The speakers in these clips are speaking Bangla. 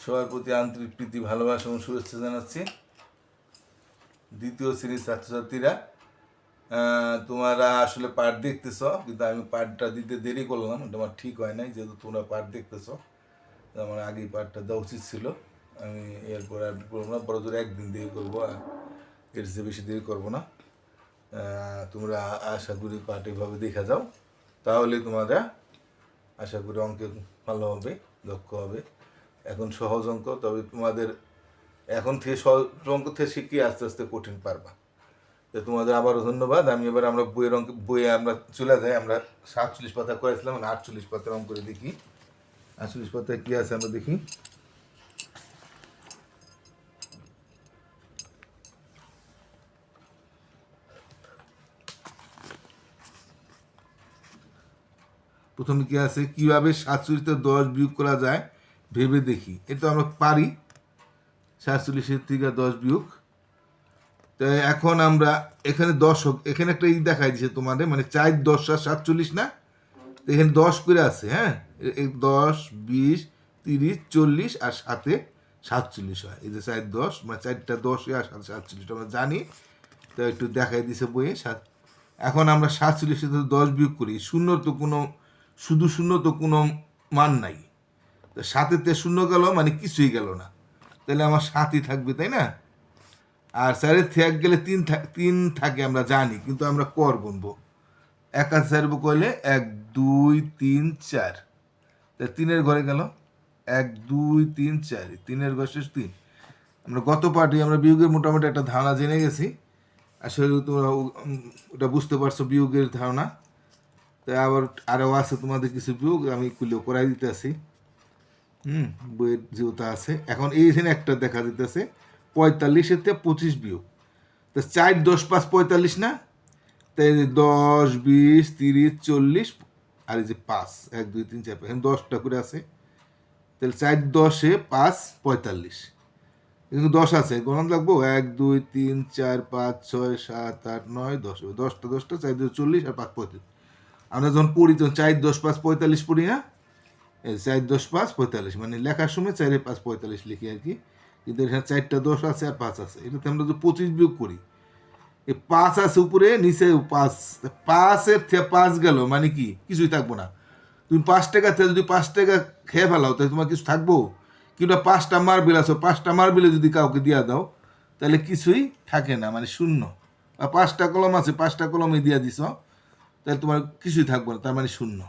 সবার প্রতি আন্তরিক প্রীতি ভালোবাসা এবং শুভেচ্ছা জানাচ্ছি। দ্বিতীয় শ্রেণীর ছাত্রছাত্রীরা, তোমরা আসলে পাঠ দেখতেছ, কিন্তু আমি পাঠটা দিতে দেরি করলাম, এটা আমার ঠিক হয় নাই। যেহেতু তোমরা পাঠ দেখতেছ, আমার আগেই পাঠটা দেওয়া উচিত ছিল। আমি এরপর আর করবো না, বড় জোর একদিন দেরি করবো, আর এর চেয়ে বেশি দেরি করবো না। তোমরা আশা করি পাঠ এভাবে দেখা যাও, তাহলে তোমরা আশা করি অঙ্কে ভালো হবে, দক্ষ হবে। এখন সহজ অঙ্ক, তবে তোমাদের এখন থেকে সহজ অঙ্ক থেকে শিখিয়ে আস্তে আস্তে কঠিন পারবা। তো তোমাদের আবারও ধন্যবাদ। আমরা বইয়ে আমরা চলে যাই। আমরা 47 পাতা করেছিলাম, 48 পাতার অঙ্ক করে দেখি। 48 পাতায় কী আছে আমরা দেখি। প্রথমে কি আছে, কিভাবে 47 10 বিয়োগ করা যায় ভেবে দেখি। এটা আমরা পারি, 47 থেকে 10 বিয়োগ। তো এখন আমরা এখানে দশক, এখানে একটা দেখাই দিচ্ছে তোমাদের, মানে 4 10 47 না, তো এখানে 10 করে আছে। হ্যাঁ, 10 20 30 40 আর 7 47 হয়। এই যে 4 10, মানে 4টা 10 আর 47 আমরা জানি, তো একটু দেখাই দিছে বইয়ে। এখন আমরা 47 থেকে 10 বিয়োগ করি। শূন্য তো কোনো, শুধু শূন্য তো কোনো মান নাই, তো 7-তে শূন্য গেল মানে কিছুই গেল না, তাহলে আমার 7ই থাকবে, তাই না? আর 4-এর থেকে গেলে 3 থাকে আমরা জানি, কিন্তু আমরা কর গুনবো। 1 আর 4 করলে 1 2 3 4, তা 3-এর ঘরে গেল 1 2 3 4, 3-এর ঘর শেষ 3। আমরা গত পার্টি আমরা বিয়োগের মোটামুটি একটা ধারণা জেনে গেছি। আসলে তোমরা ওটা বুঝতে পারছো বিয়োগের ধারণা। তাই আবার আরও আছে তোমাদের কিছু বিয়োগ, আমি কুলিও করাই দিতে আসি। বইয়ের যেটা আছে। এখন এইখানে একটা দেখা দিতেছে 45-এর থেকে 25 বিয়োগ, তা 4 10 5 45 না, তাই 10 20 30 40, আর এই যে 5 1 2 3 4 এখানে 10টা করে আছে, তাহলে 4 10-এ 5 45, কিন্তু 10 আছে, গণন লাগবো 1 2 3 4 5 6 7 8 9 10, 10টা 4 2 40 আর 5 35। আমরা যখন পড়ি তখন 4 10 5 45 পড়ি না, 4 10 5 45, মানে লেখার সময় 4 5 45 লিখি আর কি, কিন্তু এখানে 4টা 10 আছে আর 5 আছে। এটাতে আমরা যদি 25 বিয়োগ করি, এই 5 আছে উপরে, নিচে 5, 5-এর থেকে 5 গেল মানে কি কিছুই থাকবো না। তুমি 5 টাকা থেকে যদি 5 টাকা খেয়ে ফেলাও, তাহলে তোমার কিছু থাকবো? কিংবা 5টা মার্বেল আছে, 5টা মার্বেলে যদি কাউকে দিয়া দাও, তাহলে কিছুই থাকে না, মানে শূন্য। বা 5টা কলম আছে, 5টা কলমে দিয়া দিছ, তাহলে তোমার কিছুই থাকবো না, তার মানে শূন্য।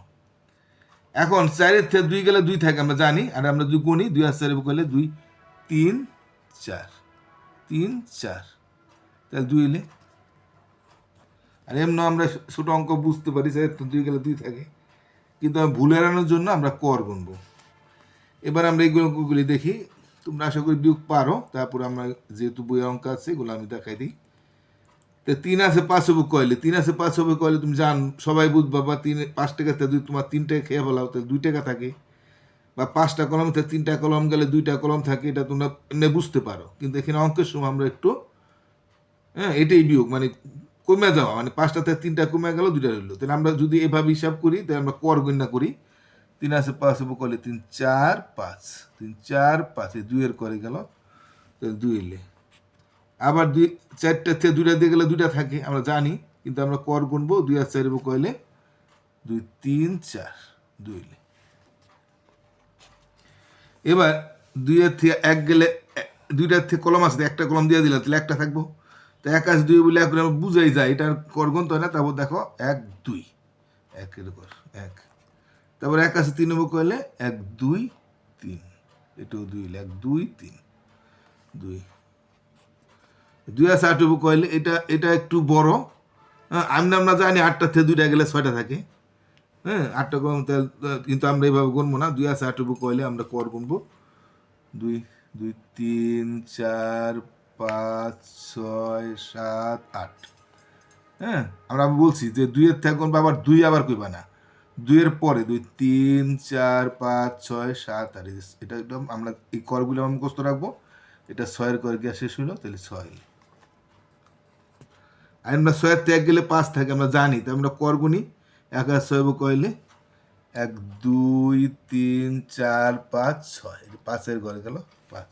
এখন 4-এর থেকে 2 গেলে 2 থাকে আমরা জানি, আর আমরা যদি গুনি 2 আর 4 করলে 2 3 4 3 4, তাহলে 2 এলে। আর এমন আমরা ছোট অঙ্ক বুঝতে পারি, 4-এর থেকে 2 গেলে 2 থাকে, কিন্তু আমি ভুল এড়ানোর জন্য আমরা কর গুনবো। এবার আমরা এইগুলি দেখি, তোমরা আশা করি বিয়োগ পারো। তারপরে আমরা যেহেতু বই অঙ্ক আছে এগুলো আমি দেখাই দিই। তো 3 আছে 5 হবে কয়লে, 3 আছে 5 হবে কয়লে তুমি জান, সবাই বুঝবা। বা 5 টাকা যদি তোমার 3 টাকা খেয়ে ফেলাও, তাহলে 2 টাকা থাকে। বা 5টা কলম থেকে 3টা কলম গেলে 2টা কলম থাকে, এটা তোমরা বুঝতে পারো। কিন্তু এখানে অঙ্কের সময় আমরা একটু, এটাই বিয়োগ, মানে কমে যাওয়া, মানে 5টা থেকে 3টা কমে গেল, 2টা রইল। তাহলে আমরা যদি এভাবে হিসাব করি, তাহলে আমরা কর গণনা করি। 3 আছে 5 হবে কলে 3 4 5, 3 4 5, 2-এর করে গেল, তাহলে 2 এলে। আবার 4টা থেকে 2টা দিয়ে গেলে 2টা থাকে আমরা জানি, কিন্তু আমরা কর গুনবো। 2 আর 4 কইলে 2 3 4, 2 এলে। এবার 2-এর থেকে 1 গেলে, 2টার থেকে কলম আছে, একটা কলম দিয়ে দিলাম, তাহলে একটা থাকবো। তো 1 আছে 2 বলে এখন আমরা বুঝাই যায়, এটার কর গুনতে হয় না। তারপর দেখো 1 2, 1-এর কর 1, তারপর 1 আছে 3 কইলে 1 2 3, এটাও 2 এলে 1 2 3 2। 2 আছে 8 কইলে, এটা একটু বড়। আমরা জানি 8টা থেকে 2টা গেলে 6টা থাকে। 8টা কম, কিন্তু আমরা এইভাবে গুনবো না। 2 আছে 8 কইলে আমরা কর গুনবো 2 2 3 4 5 6 7 8। আমরা বলছি যে 2-এর থেকে গুনবো, আবার 2 আবার কইবা না, 2-এর পরে 2 3 4 5 6 7 8। এটা একদম আমরা এই করগুলো আমরা মুখস্থ রাখবো। এটা 6-এর করে গিয়ে শেষ হইলো, তাহলে 6। আর আমরা 6-এর থেকে গেলে 5 থাকে আমরা জানি, তো আমরা কর গুনি। 1 আর 6 কইলে 1 2 3 4 5 6, 5-এর ঘরে গেল 5।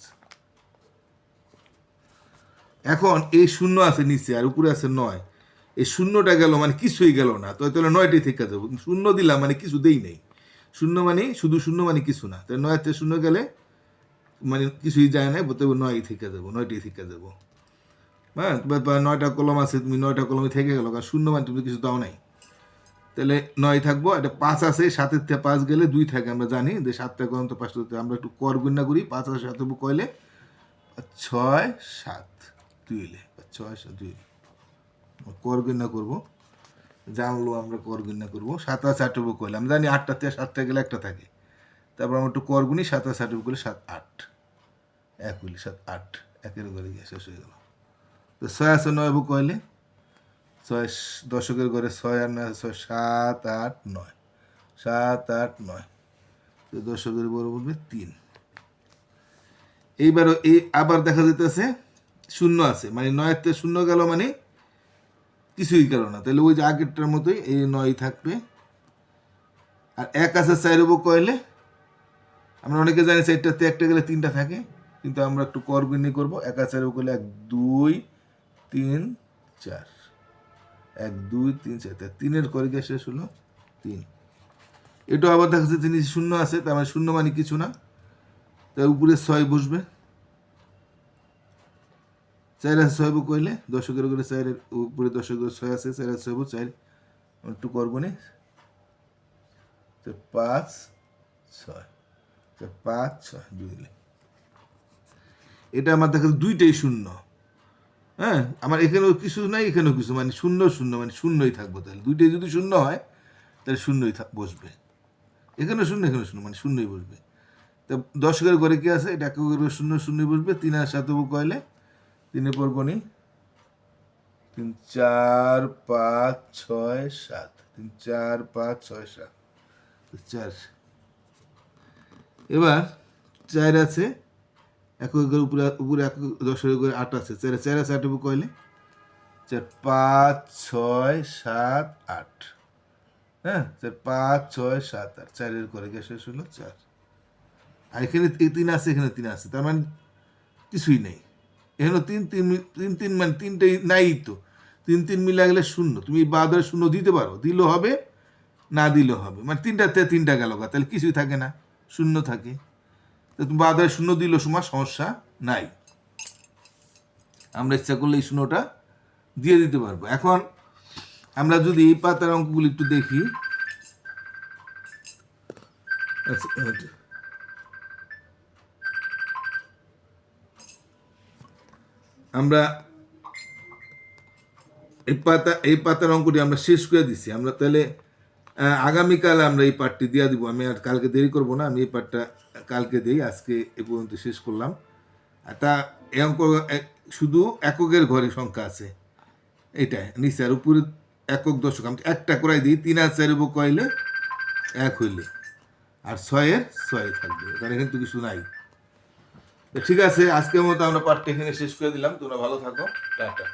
এখন এই শূন্য আছে নিচে আর উপরে আছে 9, এই শূন্যটা গেল মানে কিছুই গেল না, তো তাহলে 9টাই থেকে যাবো। শূন্য দিলাম মানে কিছু দেই নেই, শূন্য মানে শুধু শূন্য মানে কিছু না, তাহলে 9-তে শূন্য গেলে মানে কিছুই যায় না, তবে 9ই থেকে যাবো, 9টাই থেকে যাবো। হ্যাঁ, 9টা কলম আছে, তুমি 9টা কলমে থেকে গেলো, কারণ শূন্য মানে তুমি কিছু দাও নাই, তাহলে 9 থাকবো। একটা 5 আছে, 7-এর থেকে 5 গেলে 2 থাকে, আমরা জানি যে 7টা কলম তো 5টা, আমরা একটু কর গুণনা করি। 5 আর 7 কইলে 6 7 2 এলে 6 7 2 কর গুণনা করবো, জানলো আমরা কর গুণনা করবো। 7 আর 8 কইলে আমরা জানি 8টা থেকে 7টা গেলে একটা থাকে, তারপর আমরা একটু কর গুনি। 7 আর 8 করলে 7 8, 1 হইলে 7 8, 1-এর ঘরে গিয়ে শেষ হয়ে গেল। তো 6 আছে 9 কইলে 6 দশকের ঘরে 6 আর 9 6 7 8 9, 7 8 9, তো দশকের বড় বলবে 3। এইবারও এই আবার দেখা যেতেছে শূন্য আছে, মানে 9-এর থেকে শূন্য গেল মানে কিছুই গেল না, তাহলে ওই যে আগেরটার মতোই এই 9 থাকবে। আর 1 আছে 4 কইলে আমরা অনেকে জানি 4টাতে একটা গেলে 3টা থাকে, কিন্তু আমরা একটু কর গুণি করবো। 1 আর 4 করলে 1 2 3 4, 1 2 3 4, 3-এর করে গিয়ে শেষ হলো 3। এটা আবার দেখা যাচ্ছে নিচে শূন্য আছে, তার মানে শূন্য মানে কিছু না, তাই উপরে 6 বসবে। 4 আছে 6 কইলে দশকের করে 4-এর উপরে দশকের 6 আছে, 4 আছে 6 4 একটু করবো নি, 5 6, 5 6 2। এটা আমার দেখা যাচ্ছে 2টাই শূন্য। হ্যাঁ, আমার এখানেও কিছু নাই, এখানেও কিছু, মানে শূন্য শূন্য মানে শূন্যই থাকবো। তাহলে 2টাই যদি শূন্য হয় তাহলে শূন্যই বসবে, এখানে শূন্য এখানে শূন্য মানে শূন্যই বসবে। তা দশকের ঘরে কি আছে, এটা একের ঘরে শূন্য শূন্যই বসবে। 3 আর 7 কইলে 3-এর পর গণি 3 4 5 6 7, 3 4 5 6 7 4। এবার 4 আছে একের ঘরে উপরে উপরে এক, দশকের ঘরে 8 আছে, 4 4 আছে 8 কইলে 4 5 6 7 8, হ্যাঁ 4 5 6 7 8, 4-এর ঘরে গিয়ে শেষ হলো 4। আর এখানে 3 আছে, এখানে 3 আছে, তার মানে কিছুই নেই। এখানে 3 3 3 3 মানে 3টাই নাই, তো 3 3 মিলে গেলে শূন্য। তুমি বাদরে শূন্য দিতে পারো, দিলেও হবে না দিলেও হবে, মানে 3টাতে 3টা গেল, তাহলে কিছুই থাকে না, শূন্য থাকে। তো তুমি বাদরে শূন্য দিলেও সমস্যা নাই, আমরা ইচ্ছা করলে এই শূন্যটা দিয়ে দিতে পারবো। এখন আমরা যদি এই পাতার অঙ্কগুলি একটু দেখি, আমরা এই পাতার অঙ্কটি আমরা শেষ করে দিছি। আমরা তাহলে আগামীকাল আমরা এই পার্টটি দিয়ে দিব। আমি আর কালকে দেরি করব না, আমি এই পার্টটা কালকে দিই, আজকে এ পর্যন্ত শেষ করলাম। তা এই অঙ্ক শুধু এককের ঘরে সংখ্যা আছে, এইটা নিচে আর উপরে একক দশক আমি একটা করাই দিই। 3 আর 4 কইলে 1 হইলে, আর 6-এর 6 থাকবে, কারণ এখানে তো কিছু নাই। ঠিক আছে, আজকের মতো আমরা পার্টটা এখানে শেষ করে দিলাম। তোমরা ভালো থাকো, টাটা।